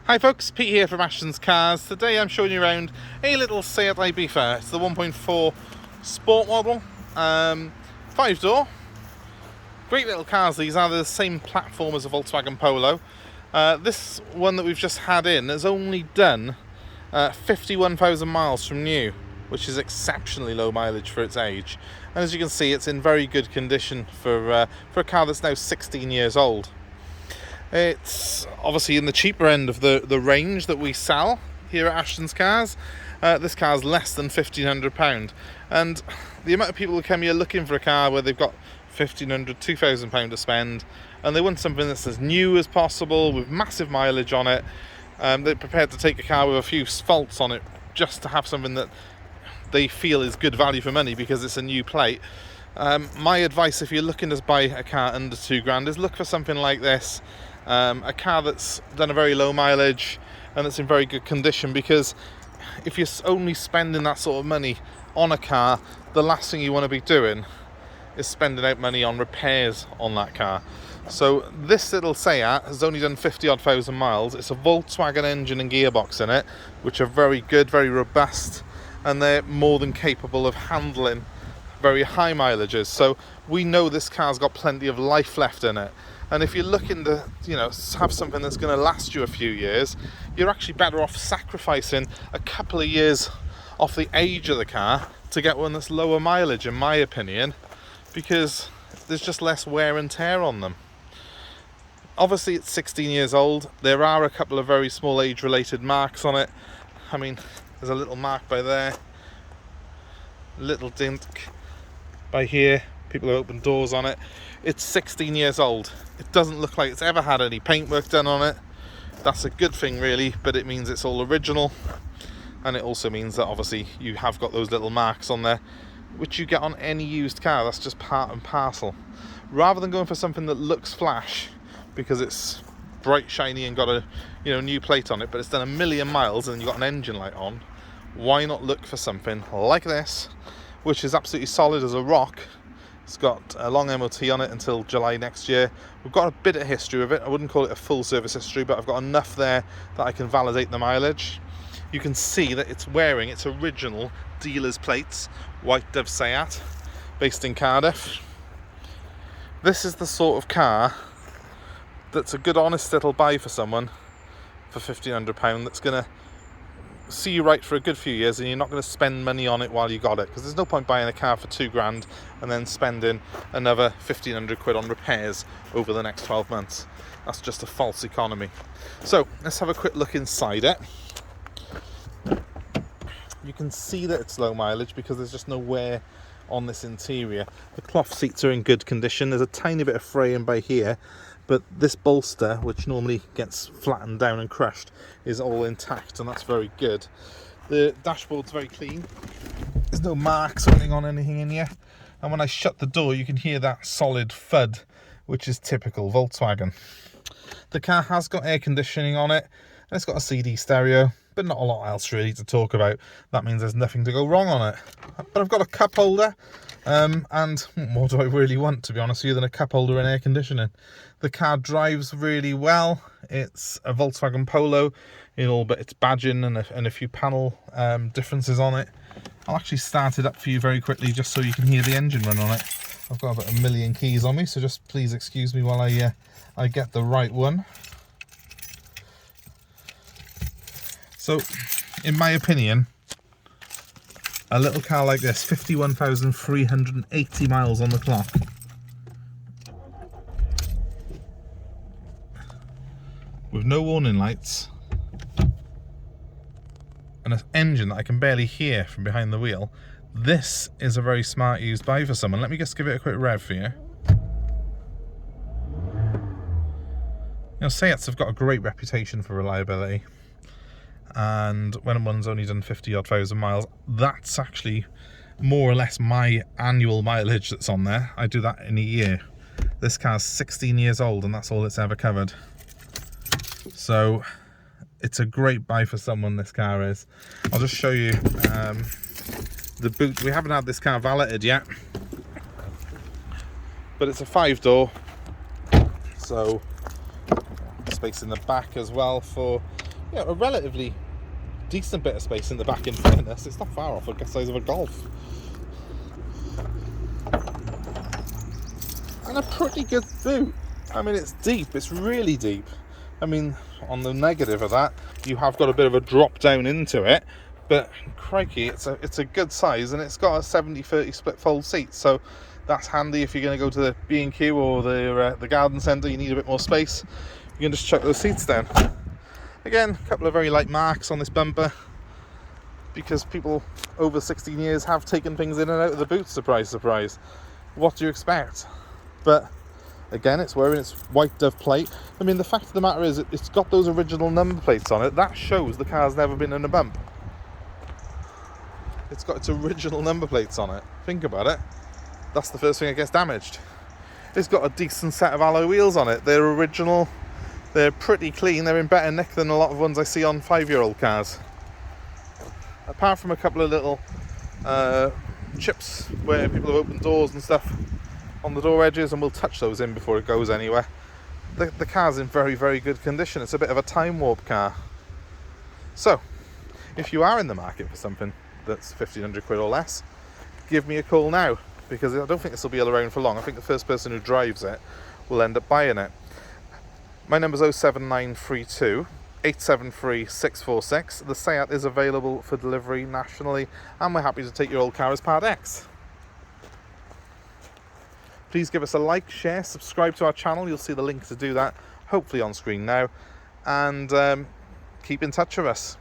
Hi folks, Pete here from Ashton's Cars. Today I'm showing you around a little Seat Ibiza. It's the 1.4 sport model, 5-door. Great little cars these are. They're the same platform as a Volkswagen Polo. This one that we've just had in has only done 51,000 miles from new, which is exceptionally low mileage for its age. And as you can see, it's in very good condition for a car that's now 16 years old. It's obviously in the cheaper end of the range that we sell here at Ashton's Cars. This car's less than £1,500, and the amount of people who come here looking for a car where they've got £1,500, £2,000 to spend, and they want something that's as new as possible with massive mileage on it. They're prepared to take a car with a few faults on it just to have something that they feel is good value for money because it's a new plate. My advice, if you're looking to buy a car under £2,000, is look for something like this. A car that's done a very low mileage and it's in very good condition, because if you're only spending that sort of money on a car, the last thing you want to be doing is spending out money on repairs on that car. So this little Seat has only done 50-odd thousand miles. It's a Volkswagen engine and gearbox in it, which are very good, very robust, and they're more than capable of handling very high mileages. So we know this car's got plenty of life left in it. And if you're looking to, have something that's going to last you a few years, you're actually better off sacrificing a couple of years off the age of the car to get one that's lower mileage, in my opinion, because there's just less wear and tear on them. Obviously, it's 16 years old. There are a couple of very small age-related marks on it. I mean, there's a little mark by there, little dint by here. People have opened doors on it. It's 16 years old. It doesn't look like it's ever had any paintwork done on it. That's a good thing, really, but it means it's all original, and it also means that obviously you have got those little marks on there, which you get on any used car. That's just part and parcel. Rather than going for something that looks flash because it's bright, shiny, and got a new plate on it, but it's done 1,000,000 miles and you've got an engine light on, why not look for something like this, which is absolutely solid as a rock. It's got a long MOT on it until July next year. We've got a bit of history with it. I wouldn't call it a full service history, but I've got enough there that I can validate the mileage. You can see that it's wearing its original dealer's plates, White Dove Seat, based in Cardiff. This is the sort of car that's a good, honest little buy for someone for £1,500 that's going to see you right for a good few years, and you're not going to spend money on it while you got it, because there's no point buying a car for £2,000 and then spending another £1,500 on repairs over the next 12 months. That's just a false economy. So let's have a quick look inside it. You can see that it's low mileage because there's just no wear on this interior. The cloth seats are in good condition. There's a tiny bit of fraying by here, but this bolster, which normally gets flattened down and crushed, is all intact, and that's very good. The dashboard's very clean. There's no marks or anything on anything in here, and when I shut the door you can hear that solid thud, which is typical Volkswagen. The car has got air conditioning on it, and it's got a CD stereo, but not a lot else really to talk about. That means there's nothing to go wrong on it. But I've got a cup holder, and what do I really want, to be honest with you, than a cup holder and air conditioning? The car drives really well. It's a Volkswagen Polo in all but its badging and a few panel differences on it. I'll actually start it up for you very quickly just so you can hear the engine run on it. I've got about 1,000,000 keys on me, so just please excuse me while I get the right one. So, in my opinion, a little car like this, 51,380 miles on the clock, with no warning lights, and an engine that I can barely hear from behind the wheel, this is a very smart used buy for someone. Let me just give it a quick rev for you. Seats have got a great reputation for reliability, and when one's only done 50-odd thousand miles, that's actually more or less my annual mileage that's on there. I do that in a year. This car's 16 years old and that's all it's ever covered. So it's a great buy for someone, this car is. I'll just show you the boot. We haven't had this car valeted yet, but it's a 5-door, so space in the back as well for you know, a relatively decent bit of space in the back, in fairness. It's not far off the size of a Golf. And a pretty good boot. I mean, it's deep, it's really deep. I mean, on the negative of that, you have got a bit of a drop down into it, but crikey, it's a good size, and it's got a 70-30 split fold seat, so that's handy if you're going to go to the B&Q or the garden centre. You need a bit more space, you can just chuck those seats down. Again, a couple of very light marks on this bumper, because people over 16 years have taken things in and out of the boot, surprise, surprise. What do you expect? But again, it's wearing its white dove plate. I mean, the fact of the matter is, it's got those original number plates on it. That shows the car's never been in a bump. It's got its original number plates on it. Think about it. That's the first thing that gets damaged. It's got a decent set of alloy wheels on it. They're original. They're pretty clean. They're in better nick than a lot of ones I see on 5-year-old cars. Apart from a couple of little chips where people have opened doors and stuff on the door edges, and we'll touch those in before it goes anywhere. The car's in very, very good condition. It's a bit of a time warp car. So, if you are in the market for something that's 1,500 quid or less, give me a call now, because I don't think this will be around for long. I think the first person who drives it will end up buying it. My number's 07932 873 646. The Seat is available for delivery nationally, and we're happy to take your old car as Part X. Please give us a like, share, subscribe to our channel. You'll see the link to do that, hopefully on screen now. And keep in touch with us.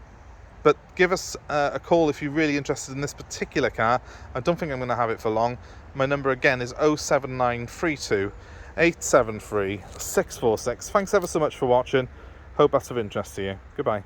But give us a call if you're really interested in this particular car. I don't think I'm going to have it for long. My number again is 07932 873 646. Thanks ever so much for watching. Hope that's of interest to you. Goodbye.